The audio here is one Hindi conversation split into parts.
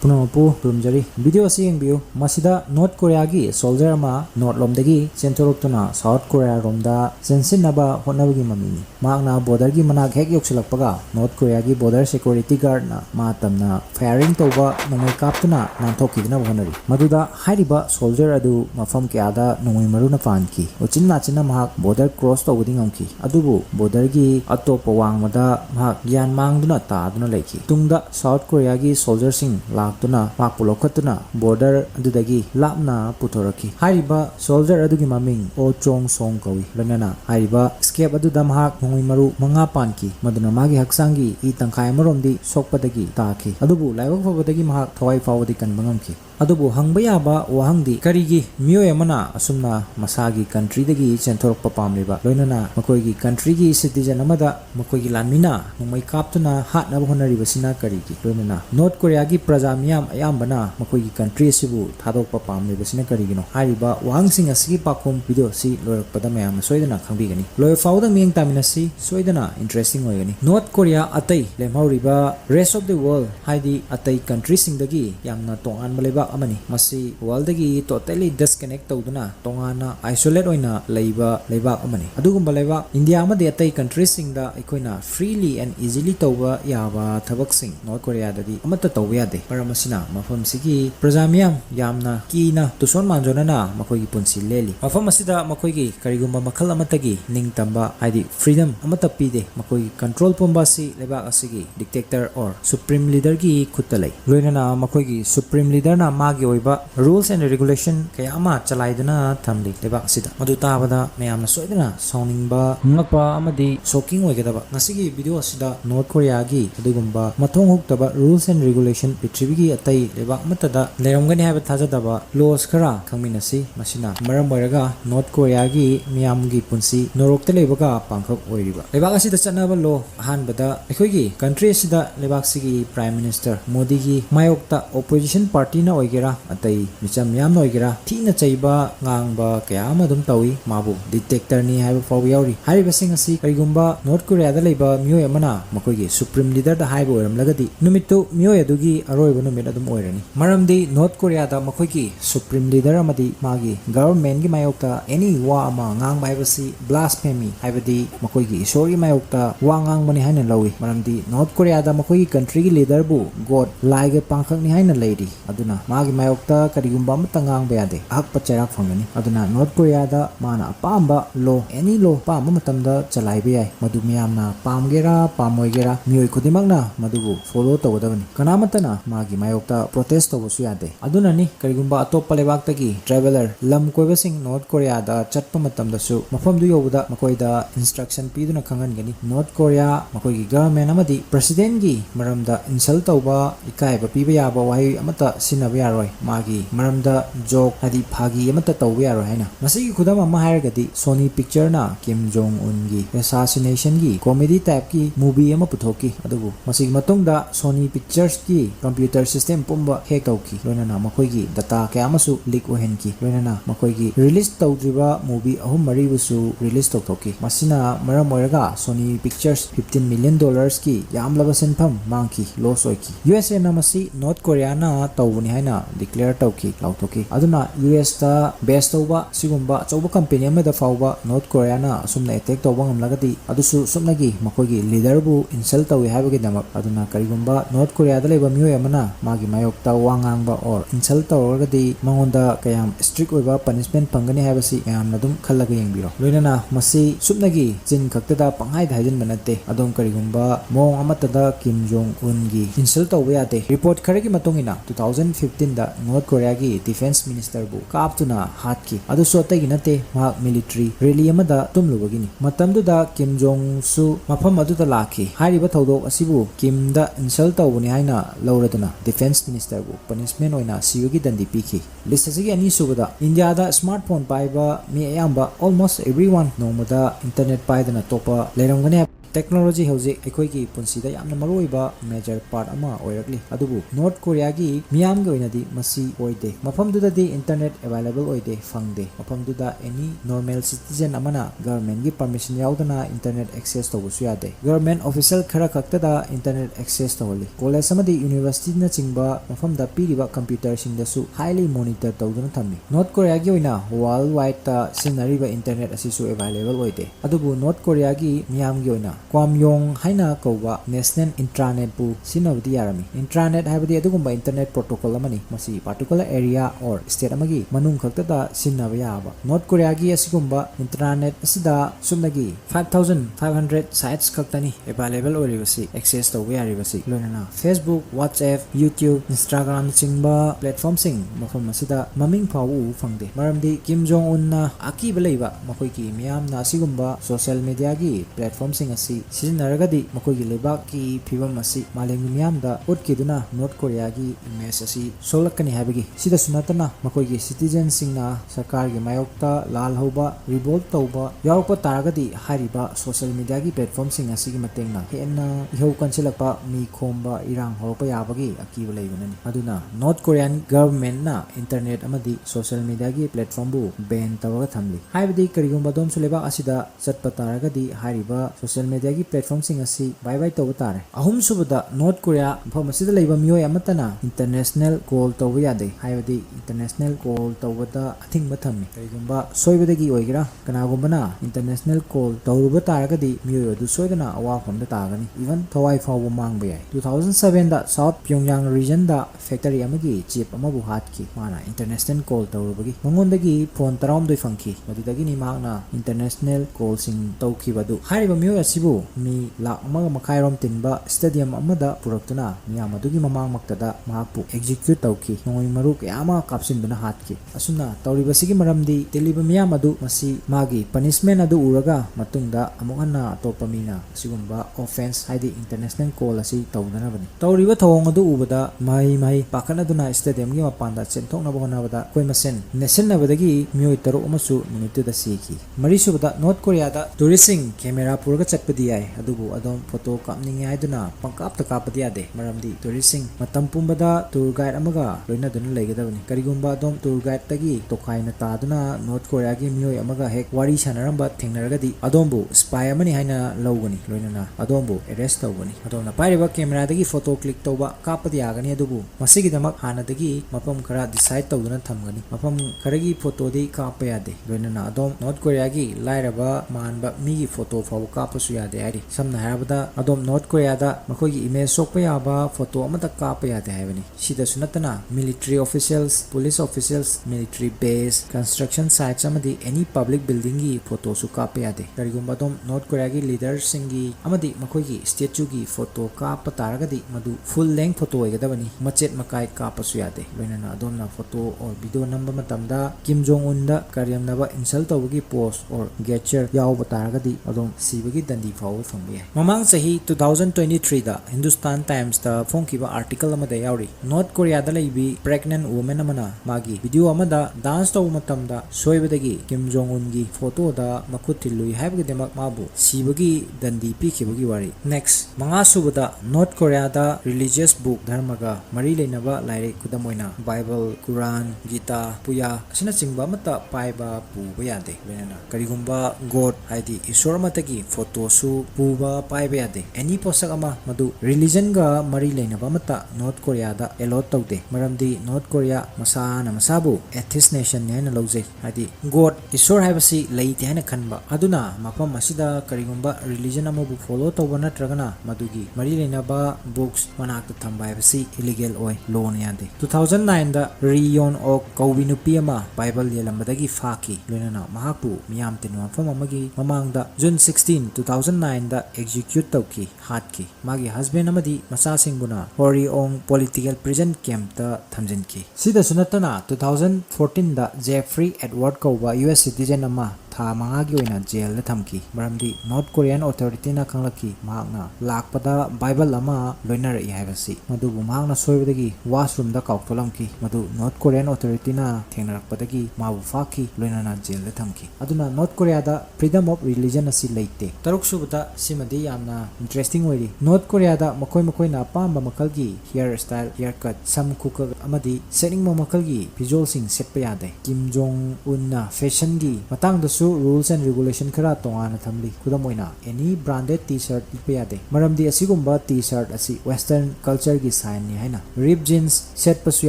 पुनमपु रुमजरी वीडियो से यंगबियो मसिदा नॉर्थ कोरिया की सोल्जर मा नॉर्थ लोमदगी चेंथोरक्तुना साउथ कोरिया रोमदा सेंसिनबा होनबगी ममिनी मागना बॉर्डर की मनाक हेक योक्सलकपगा नॉर्थ कोरिया की बॉर्डर सिक्योरिटी गार्ड ना मातमना फायरिंग तोबा नोंमै कापतुना नांथोकिदना होनरी मदुदा हाइरिबा सोल्जर अदु मफम क्यादा नोंमै मरुना पानकी उचिन नाचिना महाक बॉर्डर क्रॉस तोबदी ngамki अदुबु बॉर्डर की अतोप वांगमदा महाक ज्ञान मांगदुना तादुना लेखि तुंगदा साउथ कोरिया की सोल्जर सिंग लाक्तुना माकपु लोखतुना बॉर्डर अदुदगी लापना पुथोरकी हाइरिबा सोल्जर अदुगी ममिंग ओ चोंग सोंग कवी लनना हाइरिबा स्केप अदुदा महाक नोंमै मरु मंगा पानकी मदुना मागी हक्सांगी इ तंखाय मरोमदी सोकपदगी ताखी अदुबु लाइबक फबदगी महाक थवाई फावदी कनबंगमकी अदुबु हंगबा याबा वहंगदी करिगी मियोय अमना असुमना मसागी कंट्रीदगी चेंथोरक्पा पामलिबा लोइनना मकोइगी कंट्रीगी सिटीजन अमदा मकोइगी लानमिना नोंमै कापतुना हातनब होनरिबसिना करिगी लोइनना नॉर्थ कोरिया की प्रजा मियाम अयामबना मकोइगी कंट्री सिबु थादोकपा पामलिबसिना करिगिनो हारिबा वहंगसिंग असगी पाकुम वीडियो सि लोरकपदा मयाम सोइदना खंबिगनी लोय फाउदा मियंग तामिनसी सोइदना इंटरेस्टिंग ओइगनी नॉर्थ कोरिया अतै लेमहौरिबा रेस्ट ऑफ द वर्ल्ड हाइदी अतै कंट्री सिंगदगी यामना तोंगान बलेबा अमनी मसी वर्ल्डगी टोटली डिस्कनेक्ट तौदुना तोंगाना आइसोलेट ओइना लैबा लेबा अमनी अदुगुम्बा लेबा इंडिया अमदे अतै कंट्री सिंगदा अखोइना फ्रीली एंड इजीली तौबा याबा थबकसिंग नॉर्थ कोरिया ददी अमत तौबा यादे परमसिना मफम सिगी प्रजा मियाम यामना कीना तुसोन मांजोनना मखोइगी पुंसी लेली मफम असिदा मखोइगी करिगुम्बा मखल अमतगी निंगतंबा हाइदी फ्रीडम अमत पीदे मखोइगी कंट्रोल पुंबा सि लेबा असिगी डिक्टेटर और सुप्रीम लीडर की खुत्ता लै लोइनना मखोइगी सुप्रीम लीडर ना मागी ओइबा रूल्स एंड रेगुलेशन कयामा चलाइदना थमली लेबा असिदा मदु ताबदा मयामना सोइदना सौनिंगबा ngakpa amadi shocking oigedaba ngasigi video asida north korea gi aduгумба mathong huktaba rules and regulation prithivigi atai leba matada leramgani haiba thajadaba laws khara khangminasi masina maram oiraga north korea gi miyamgi punsi norokta lebaga pangkhak oiriba lebak asida chanaba law ahanbada ekhoigi country asida lebak sigi prime minister modi gi mayokta opposition party na oigera atai micham yam na oigera thina chaiba ngangba kaya amadum tawi mabu dictator ni haiba faw yauri हारिबसिंग असि करिगुम्बा नॉर्थ कोरिया दा लेबा मियोय अमना मकोइगी सुप्रीम लीडर दा हाइबो ओरमलगदी नुमित्तु मियोय अदुगी अरोइबो नुमित अदुम ओइरनी मरमदी नॉर्थ कोरिया दा मकोइगी सुप्रीम लीडर अमदी मागी गवर्नमेंट गी मायोक्ता एनी वा अमा ngang बाइबसि ब्लास्फेमी हाइबदी मकोइगी ईश्वरगी मायोक्ता वा ngang बनि हाइना लौई मरमदी नॉर्थ कोरिया दा मकोइगी कंट्री गी लीडर बु गॉड लाइगे पांखकनि हाइना लेरी अदुना मागी मायोक्ता करिगुम्बा अमता ngang बयादे हक पचराक फंगनी अदुना नॉर्थ कोरिया दा माना पांबा लो एनी लो पांबा मतमदा चलाइबे याय मदु मियामना पामगेरा पामोइगेरा मियोय खुदिमकना मदुबु फॉलो तौगदबनी कनामतना मागी मायोक्ता प्रोटेस्ट तौबसु यादे अदुननी करिगुम्बा अतोप्पा लेबाक्तगी ट्रैवलर लम कोइबसिंग नॉर्थ कोरिया दा चटपा मतमदसु मफमदु योबदा मकोइदा इंस्ट्रक्शन पीदुना खंगनगनी नॉर्थ कोरिया मकोइगी गवर्नमेंट अमदी प्रेसिडेंट गी मरमदा इंसल्ट तौबा इकायबा पीबा याबा वाहि अमता सिनबा यारोय मागी मरमदा जोक हदि फागी अमता तौबा यारोय हैना मसिगी खुदम अमा हायरगदी सोनी पिक्चर ना किम जोंग उनगी assassination की कॉमेडी टाइप की मूवी अमा पुथोकी अदुबु मसिग मतुंगदा सोनी पिक्चर्स की कंप्यूटर सिस्टम पुंबा हैक तौकी लोइनना मखोइगी डाटा कयामसु लीक ओहेनकी लोइनना मखोइगी रिलीज तौद्रिबा मूवी अहुम मरिबुसु रिलीज तौथोकी मसिना मरम ओइरगा सोनी पिक्चर्स $15 million की यामलबा सेनफम मांकी लॉस ओइकी यूएसए ना मसि नॉर्थ कोरिया ना तौबनि हाइना डिक्लेयर तौकी लाउथोकी अदुना यूएस ता बेस तौबा सिगुम्बा चौबा कंपनी अमदा फाउबा नॉर्थ कोरिया ना असुमना अटैक तौबा ngamlagadi adusu sumnagi makoigi leader bu insult tawi haibagi damak aduna karigumba north korea da leba miyoy amana magi mayokta wangangba or insult tawragadi mangonda kayam strict oiba punishment pangani haibasi yamna dum khallaga yengbiro loinana masi sumnagi jin khaktada panghai dhaijin banate adom karigumba mong amatada kim jong un gi insult tawba yate report kharagi matongina 2015 da north korea gi defense minister bu kaptuna hatki adusu atagi nate ma military rally amada tumlubagini matamduda kim jong su mafam aduda lakhi hariba thodok asibu kim da insult tawbuni haina lauraduna defense minister bu punishment oina siyogi dandi pikhi list asigi ani subada india da smartphone paiba mi ayamba almost everyone nomada internet paidana topa leramgani technology हौजिक अखोइगी पुंसीदा यामना मरुइबा मेजर पार्ट अमा ओइरकली अदुबु नॉर्थ कोरिया की मियाम के ओइनादी मसी ओइदे मफमदुदादी इंटरनेट अवेलेबल ओइदे फंगदे मफमदुदा एनी नॉर्मल सिटीजन अमना गवर्नमेंट की परमिशन याउदना इंटरनेट एक्सेस तौबसु यादे गवर्नमेंट ऑफिशियल खरा खक्तदा इंटरनेट एक्सेस तौली कॉलेज अमदी यूनिवर्सिटी न चिंगबा मफमदा पीरिबा कंप्यूटर सिंगदसु हाईली मॉनिटर तौदुना थम्मी नॉर्थ कोरिया की ओइना वर्ल्ड वाइड ता सिनरिबा इंटरनेट असिसु अवेलेबल ओइदे अदुबु नॉर्थ कोरिया की मियाम की ओइना क्वामयोंग हाइना कौबा नेशनल इंट्रानेट बु सिनबदी यारमी इंट्रानेट हाइबदी अदुगुंबा इंटरनेट प्रोटोकॉल अमनी मसी पार्टिकुलर एरिया और स्टेट अमगी मनुंग खक्तदा सिनबा याबा नॉर्थ कोरिया की असिगुंबा इंट्रानेट असिदा सुमनगी 5500 साइट्स खक्तनी अवेलेबल ओरिबसी एक्सेस तौबा यारिबसी लोनना फेसबुक व्हाट्सएप यूट्यूब इंस्टाग्राम चिंगबा प्लेटफॉर्म सिंग मफम असिदा ममिंग फाउ फंगदे मरमदी किम जोंग उन्ना अकीबा लेबा मखोई की मियामना असिगुंबा सोशल मीडिया की प्लेटफॉर्म सिंग असि सिजनरगदी मखोई लेबा की फिबम असि मालेंग मियामदा उटकिदुना नॉर्थ कोरिया की इमेज असि सोलकनी हाबगी सिदा सुनतना मखोई की सिटीजन सिंगना सरकार की मायोक्ता लाल होबा रिवोल्ट तौबा यावप तारगदी हारिबा सोशल मीडिया की प्लेटफॉर्म सिंग असि की मतेंगना हेना इहौ कंसिलकपा मी खोमबा इरांग होरप याबगी अकीब लेबननी अदुना नॉर्थ कोरियन गवर्नमेंट ना इंटरनेट अमदी सोशल मीडिया की प्लेटफॉर्म बु बैन तवगा थमली हाइबदी करिगुंबा दोम सुलेबा असिदा चटप तारगदी हारिबा सोशल मीडिया की प्लेटफॉर्म सिंग असि बाय बाय तौबा तारे अहुम सुबदा नॉर्थ कोरिया मफम असिदा लेबा मियोय अमतना इंटरनेशनल कॉल तौबा यादे हाइबदी इंटरनेशनल कॉल तौबदा अथिंग थम्मी करिगुंबा सोयबदगी ओइगरा कनागुंबना इंटरनेशनल कॉल तौरुबा तारगदी मियोय अदु सोयदना अवाफमदा तागनी इवन थवाई फाव मांगबा याय 2007 दा साउथ प्योंगयांग रीजन दा फैक्टरी अमगी चीफ अमबु हातकी माना इंटरनेशनल कॉल तौरुबगी मंगोंदगी फोन तराउमदोय फंकी मदुदगी नि मागना इंटरनेशनल कॉल सिंग तौखिबदु हारिबा मियोय असिबु मी लाख अमगा मखाइरोम तिनबा स्टेडियम अमदा पुरक्तुना मियाम अदुगी ममांग मक्तदा महाकपु एग्जीक्यूट तौखि नोय मरु कयामा कापसिनदुना हातकी असुना तौरिबसिगी मरमदी तेलिबा मियाम अदु मसी मागी पनिशमेंट अदु उरगा मतुंगदा अमुगना अतोपा मीना सिगुंबा ऑफेंस हाइदि इंटरनेशनल कॉल असि तौदनबनी तौरिबा थवंग अदु उबदा माई पाखनदुना स्टेडियम गी मपांदा चेंथोकनबा होनाबदा कोइ मसेन नेशननबदगी मियोय तरो अमसु मिनिटुदा सीखी मरिसुबदा नॉर्थ कोरिया दा टूरिस्टिंग कैमरा पुरगा चटपदी याय अदुबु अदोम फोटो कापनिंग यायदुना पंकापता कापदी यादे मरमदी टूरिस्टिंग मतम पुंबदा टूर गाइड अमगा लोइनादुना लेगदबनी करिगुंबा अदोम टूर गाइड तगी तोखाइना तादुना नॉर्थ कोरिया गी मियोय अमगा हेक वारी सानरंबा थेंगनरगदी अदोमबु स्पाई अमनी हाइना लौगनी लोइनाना अदोमबु अरेस्ट तौगनी अदोमना पाइरिबा कैमरा दगी फोटो क्लिक तौबा कापदी यागनी अदुबु मसिगिदमक हानादगी मफम खरा डिसाइड तौदुना थमगनी मफम खरगी फोटो दी काप यादे लोइनाना अदोम नॉर्थ कोरिया गी लाइरबा मानबा मीगी फोटो फाव कापसु यादे हाइरि समना हारबदा अदोम नॉर्थ कोरिया दा मखोगी इमेज सोकपा याबा फोटो अमता काप यादे हाइबनी सिदासु नतना military officials police officials military base construction sites अमदी एनी पब्लिक बिल्डिंग गी फोटो सु काप यादे करिगुंबा अदोम नॉर्थ कोरिया गी लीडर सिंगी अमदी मखोगी स्टैच्यू गी फोटो काप तारगदी मदु फुल लेंथ फोटो ओइगदबनी मचेत मकाय कापसु यादे लोइनाना अदोमना फोटो और वीडियो नंबर मतमदा किम जोंग उन दा करियमनबा इंसल्ट तौबगी पोस्ट और गेचर याव तारगदी अदोम सीबगी दंडी फाव फंबे ममांग सही 2023 दा हिंदुस्तान टाइम्स दा फोंकिबा आर्टिकल अमदा यावरी नॉर्थ कोरिया दा लेबी प्रेग्नेंट वुमेन अमना मागी वीडियो अमदा डांस तौ मतमदा सोयबदगी किम जोंग उन गी फोटो दा मखुत थिलुई हाइबगी देमक माबु सीबगी दंडी पीखिबगी वारी नेक्स्ट मंगा सुबदा नॉर्थ कोरिया दा रिलीजियस बुक धर्मगा मरी लेनबा लाइरे खुदम ओइना बाइबल कुरान गीता पुया असना चिंगबा मता पाइबा पुबा यादे लेना करिगुंबा गॉड हाइदि ईश्वर मतगी फोटो सु पुबा पाइबा यादे एनी पोसक अमा मदु रिलीजन गा मरी लेनबा मता नॉर्थ कोरिया दा एलोट तौदे मरमदी नॉर्थ कोरिया मसाना मसाबु एथिस्ट नेशन ने ना लौजे हाइदि गॉड ईश्वर हाइबसी लेइते हाना खनबा अदुना मफम असिदा करिगुंबा रिलीजन अमबु फॉलो तौबा नत्रगना मदुगी मरी लेनबा बुक्स मनाक थंबा हाइबसी इलीगल ओय लोन यादे 2009 दा रियोन ओ कौबी नुपी अमा बाइबल येलंबदगी फाकी लोइनाना महाकु मियाम तिनवा फम अमगी ममांगदा जून 16 2009 दा एग्जीक्यूट तौकी हातकी मागी हस्बैंड अमदी मसा सिंगुना होरी ओंग पॉलिटिकल प्रिजन कैंप ता थमजिनकी सिदा सुनतना 2014 दा जेफ्री एडवर्ड कौबा यूएस सिटीजन अमा tha mangagi oina jail da thamki maramdi North Korean authority na khanglaki mahakna lakpada Bible ama loinari haibasi madubu mahakna soibadagi washroom da kauktolamki madu North Korean authority na thengnarakpadagi mabu faki loinana jail da thamki aduna North Korea da freedom of religion asi leite taruk subata simadi yamna interesting oiri North Korea da makoi na pamba makalgi hair style haircut sam kuka amadi setting mo makalgi visual sing setpa yade Kim Jong Un na fashion gi matang dasu rules and regulation khara tongana thamli kudam oina any branded t-shirt ipa yade maramdi asigumba t-shirt asi western culture gi sign ni haina ripped jeans set pasu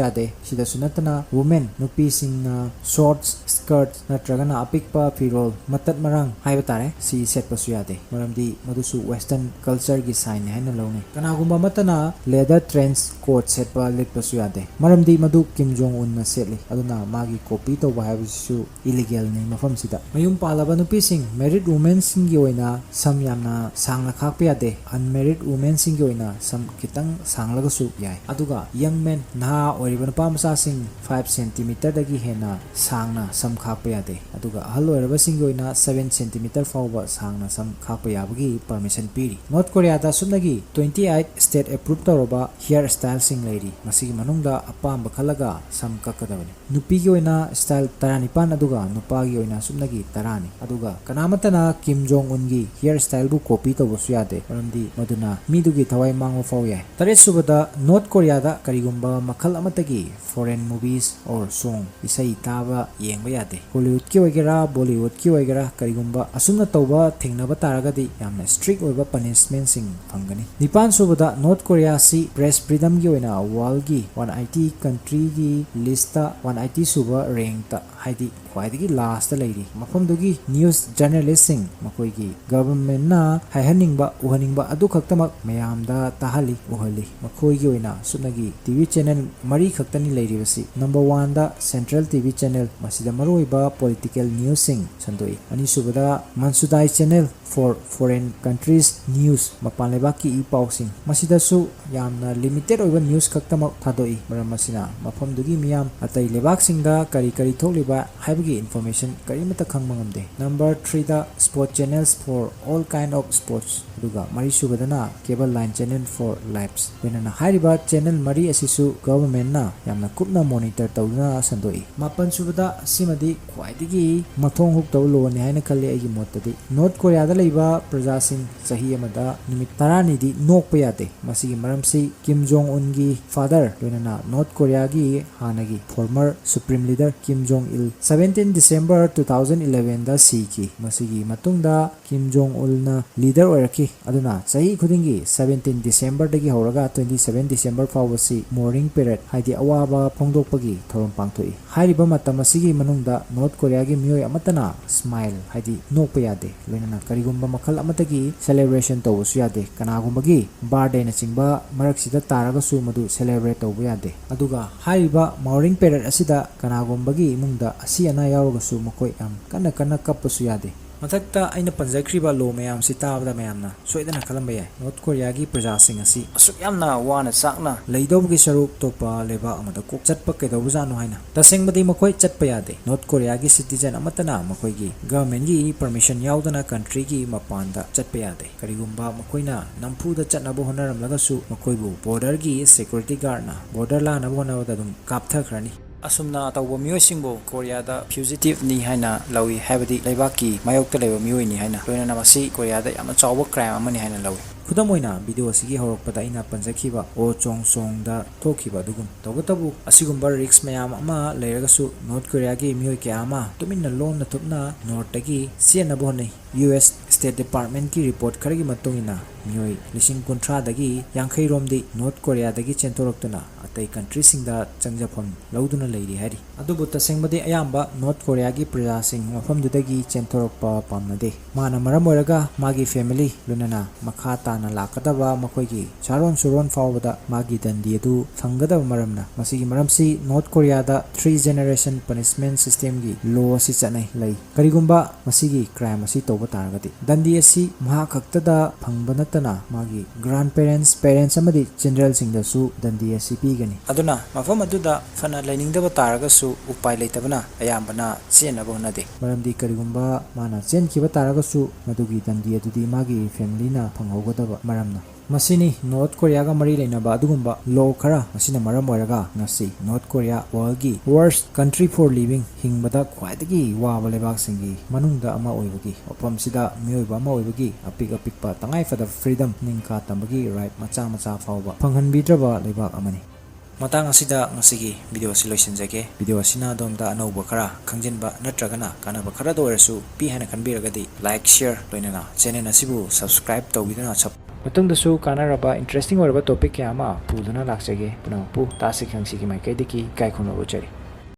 yade sida sunatana women nupi sing na shorts skirts natragana apikpa firol matat marang haiba tare si set pasu yade maramdi madusu western culture gi sign ni haina lone kanagumba matana leather trench coat set pa lit pasu yade maramdi madu Kim Jong Un na setli aduna magi copy to bahabisu illegal ni mafam sida mayum palaba nupi sing married women sing gi oina sam yamna sangla khakpa yade unmarried women sing gi oina sam kitang sanglaga su yai aduga young men na oriban pamsa sing 5 cm dagi hena sangna sam khakpa yade aduga ahal oraba sing gi oina 7 cm fawba sangna sam khakpa yabagi permission piri North Korea da sumnagi 28 state approved toroba hair style sing lady masigi manungda apamba khalaga sam kakadawani nupi gi oina style tarani pan aduga nupa gi oina sumnagi tarani aduga kanamatana Kim Jong Un gi hair style bu copy to bosu yade maramdi maduna midugi thawai mango faw yai tare subada North Korea da karigumba makhal amatagi foreign movies or song isai taba yengba yade Hollywood ki oigera Bollywood ki oigera karigumba asumna tawba thengnaba taragadi yamna strict oiba punishment sing phangani nipan subada North Korea si press freedom gi oina world gi 180 country gi lista 180 suba rank ta haidi khwaidagi last ta leiri mafamdugi news journalist sing makoigi government na haihaningba uhaningba adu khaktamak mayamda tahali uhali makoigi oina sunagi TV channel mari khaktani leiribasi number 1 da Central TV channel masida maroiba political news sing sandoi ani subada Mansudai channel for foreign countries news mapanleba ki ipawsing masida su yamna limited oiba news khaktamak thadoi maramasina mafamdugi miyam atai lebak singda kari kari tholiba haibagi information karimata khangmangamde number 3 da sport channels for all kind of sports duga mari subadana cable line channel for lives wenana hariba channel mari asisu government na yamna kupna monitor tawna sandoi mapan subada simadi khwaidigi mathong huk taw lo ni haina khalle agi mottadi North Korea da leiba praja sing sahi amada nimit tarani di nokpa yate masigi maramsi Kim Jong Un gi father wenana North Korea gi hanagi former supreme leader Kim Jong Il 17 December 2011 da siki masigi matungda Kim Jong Un na leader oiraki aduna sahi khudingi 17 December dagi horaga 27 December fawasi morning period haidi awaba phongdokpagi thorom pangthoi hairiba matam asigi manungda North Korea gi mioi amatana smile haidi nokpa yade loinana karigumba makhal amatagi celebration tawusu yade kanagumbagi birthday na chingba maraksida taraga su madu celebrate tawbu yade aduga hairiba morning period asida kanagumbagi imungda asi ana yaroga su makoi am kana kappasu yade mathakta aina panjakriba lo mayam si tabda mayamna soidana khalamba yai North Korea gi praja sing asi asuk yamna wana sakna leidobgi saruk topa leba amada kok chatpa kedobujanu haina tasengmadi makoi chatpa yade North Korea gi citizen amatana makoi gi government gi permission yaudana country gi mapanda chatpa yade karigumba makoina nampuda chatnabu honaram lagasu makoibu border gi security guard na border la nabu honawada dum kapthakrani asumna tawba mioi singbo Korea da fugitive ni haina lawi habadi leibaki mayokta leba mioi ni haina loina masi Korea da yamna chawba crime amani haina lawi kudamoina video asigi horokpada ina panjakhiba o chongsong da thokhiba dugum tawgatabu asigumba risks mayam ama leiragasu North Korea gi mioi ke ama tuminna lon na thupna north gi siena bonai US State Department ki report kharagi matungina mioi lising kontra dagi yankhai romdi North Korea dagi chentoraktuna atai country singda changjafam lauduna leiri hari adubu tasengmadi ayamba North Korea gi praja sing mafam dudagi chentorakpa pamnade mana maram oraga magi family lunana makhata na lakadaba makoigi charon suron fawbada magi dandi adu fangadaba maramna masigi maramsi North Korea da 3 generation punishment system gi law asi chanai lei karigumba masigi crime asi toba taragati dandi asi maha khaktada phangbanatana magi grandparents parents amadi general singda su dandi asi pi pigani aduna mafam aduda fana lainingdaba taragasu upai leitabana ayambana chenaba honade maramdi karigumba mana chen kiba taragasu madugi tandi adudi magi family na phanghogadaba maramna masini North Korea ga mari leinaba adugumba law khara masina maram oiraga ngasi North Korea world gi worst country for living hingbada khwaidagi waba lebak singi manungda ama oibagi opam sida mioiba ama oibagi apik apikpa tangai fada freedom ningka tambagi right macha macha fawba phanghan bidraba lebak amani matang asida ngasigi video si loisinjage video asina domda anauba khara khangjinba natragana kanaba khara do erasu pi hana khanbiragadi like share loinana channel asibu subscribe tawbidana chap matungdasu kanaraba interesting oraba topic kya ama puduna lakchage puna pu Tasi Khangsi ki maikaidiki kai khono bochari